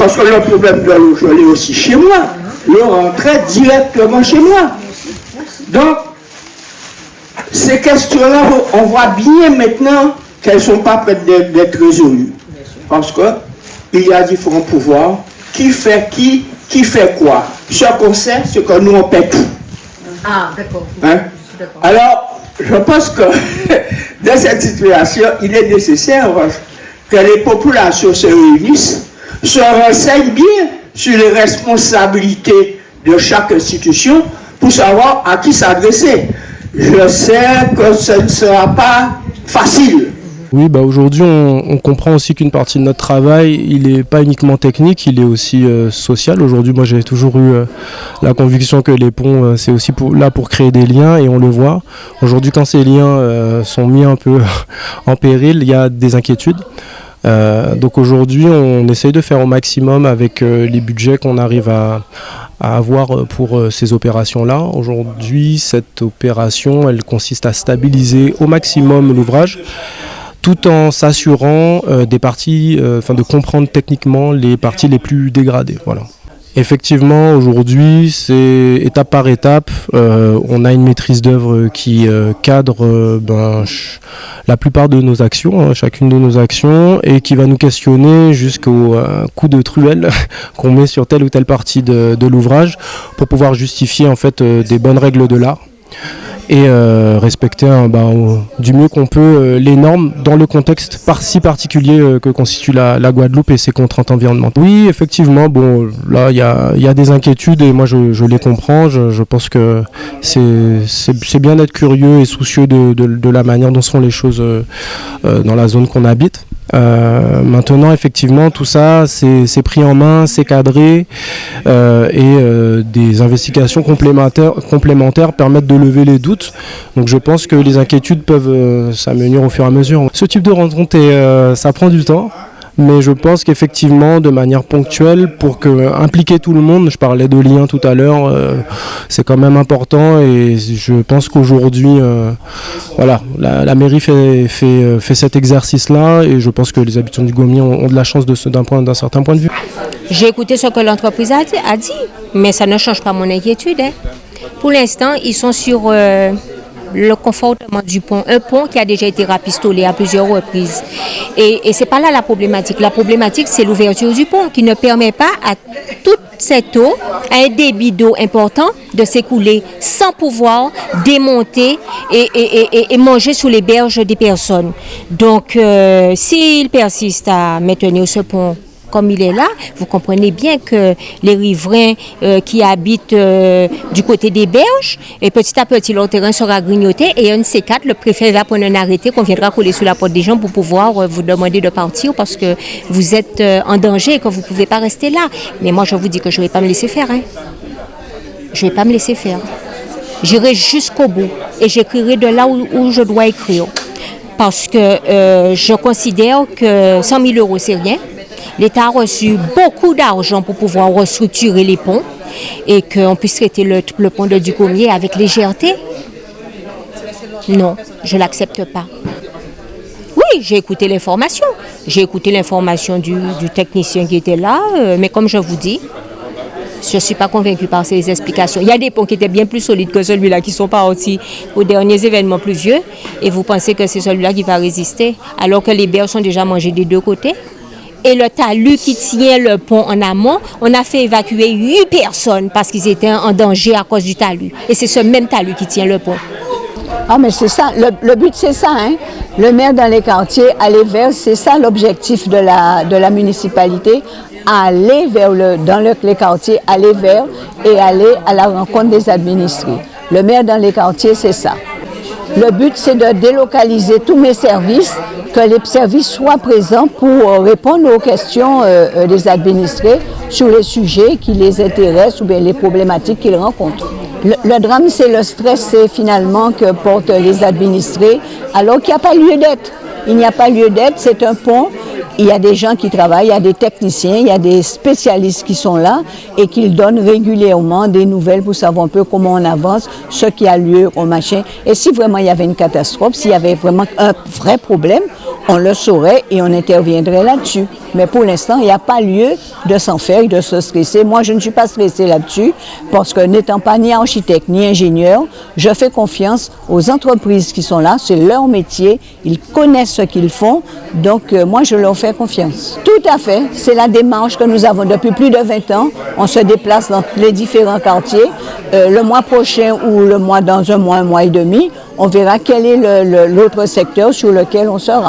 parce que le problème de l'eau, je l'ai aussi chez moi. L'eau rentrait directement chez moi. Donc, ces questions-là, on voit bien maintenant qu'elles ne sont pas prêtes d'être résolues. Parce qu'il y a différents pouvoirs. Qui fait quoi. Ce qu'on sait, c'est que nous, on paie tout. Ah, d'accord. Hein? Alors, je pense que dans cette situation, il est nécessaire que les populations se réunissent, se renseignent bien sur les responsabilités de chaque institution pour savoir à qui s'adresser. Je sais que ce ne sera pas facile. Oui, aujourd'hui, on comprend aussi qu'une partie de notre travail, il n'est pas uniquement technique, il est aussi social. Aujourd'hui, moi, j'ai toujours eu la conviction que les ponts, c'est aussi là pour créer des liens, et on le voit. Aujourd'hui, quand ces liens sont mis un peu en péril, il y a des inquiétudes. Donc aujourd'hui, on essaye de faire au maximum avec les budgets qu'on arrive à avoir pour ces opérations-là. Aujourd'hui, cette opération, elle consiste à stabiliser au maximum l'ouvrage, tout en s'assurant de comprendre techniquement les parties les plus dégradées. Voilà. Effectivement, aujourd'hui, c'est étape par étape. On a une maîtrise d'œuvre qui cadre la plupart de nos actions, chacune de nos actions, et qui va nous questionner jusqu'au coup de truelle qu'on met sur telle ou telle partie de l'ouvrage pour pouvoir justifier en fait des bonnes règles de l'art. Et respecter du mieux qu'on peut les normes dans le contexte si particulier que constitue la Guadeloupe et ses contraintes environnementales. Oui, effectivement, là il y a des inquiétudes et moi je les comprends. Je pense que c'est bien d'être curieux et soucieux de la manière dont sont les choses dans la zone qu'on habite. Maintenant, effectivement, tout ça, c'est pris en main, c'est cadré et des investigations complémentaires permettent de lever les doutes. Donc je pense que les inquiétudes peuvent s'amenuire au fur et à mesure. Ce type de rencontre, ça prend du temps. Mais je pense qu'effectivement, de manière ponctuelle, pour impliquer tout le monde, je parlais de liens tout à l'heure, c'est quand même important et je pense qu'aujourd'hui, la mairie fait cet exercice-là et je pense que les habitants du Gommiers ont de la chance d'un certain point de vue. J'ai écouté ce que l'entreprise a dit, mais ça ne change pas mon inquiétude. Pour l'instant, ils sont sur le confortement du pont, un pont qui a déjà été rafistolé à plusieurs reprises. Et ce n'est pas là la problématique. La problématique, c'est l'ouverture du pont qui ne permet pas à toute cette eau, à un débit d'eau important, de s'écouler sans pouvoir démonter et manger sous les berges des personnes. Donc, s'il persiste à maintenir ce pont comme il est là, vous comprenez bien que les riverains qui habitent du côté des berges, et petit à petit leur terrain sera grignoté et un de ces quatre, le préfet va prendre un arrêté qu'on viendra coller sous la porte des gens pour pouvoir vous demander de partir parce que vous êtes en danger et que vous ne pouvez pas rester là. Mais moi je vous dis que je ne vais pas me laisser faire. Je ne vais pas me laisser faire. J'irai jusqu'au bout et j'écrirai de là où je dois écrire. Parce que je considère que 100 000 euros c'est rien. L'État a reçu beaucoup d'argent pour pouvoir restructurer les ponts et qu'on puisse traiter le pont de Ducomier avec légèreté. Non, je ne l'accepte pas. Oui, j'ai écouté l'information. J'ai écouté l'information du technicien qui était là, mais comme je vous dis, je ne suis pas convaincue par ces explications. Il y a des ponts qui étaient bien plus solides que celui-là, qui sont partis aux derniers événements pluvieux, et vous pensez que c'est celui-là qui va résister, alors que les berges sont déjà mangées des deux côtés. Et le talus qui tient le pont en amont, on a fait évacuer 8 personnes parce qu'ils étaient en danger à cause du talus. Et c'est ce même talus qui tient le pont. Ah mais c'est ça, le but c'est ça, le maire dans les quartiers, aller vers, c'est ça l'objectif de la municipalité, aller vers les quartiers, aller vers et aller à la rencontre des administrés. Le maire dans les quartiers, c'est ça. Le but c'est de délocaliser tous mes services, que les services soient présents pour répondre aux questions des administrés sur les sujets qui les intéressent ou bien les problématiques qu'ils rencontrent. Le drame, c'est le stress finalement que portent les administrés, alors qu'il n'y a pas lieu d'être. Il n'y a pas lieu d'être, c'est un pont. Il y a des gens qui travaillent, il y a des techniciens, il y a des spécialistes qui sont là et qui donnent régulièrement des nouvelles pour savoir un peu comment on avance, ce qui a lieu au machin. Et si vraiment il y avait une catastrophe, s'il y avait vraiment un vrai problème, on le saurait et on interviendrait là-dessus. Mais pour l'instant, il n'y a pas lieu de s'en faire et de se stresser. Moi, je ne suis pas stressée là-dessus parce que n'étant pas ni architecte ni ingénieur, je fais confiance aux entreprises qui sont là. C'est leur métier. Ils connaissent ce qu'ils font. Donc, moi, je leur fais confiance. Tout à fait. C'est la démarche que nous avons depuis plus de 20 ans. On se déplace dans les différents quartiers. Le mois prochain ou dans un mois et demi, on verra quel est l'autre secteur sur lequel on sera.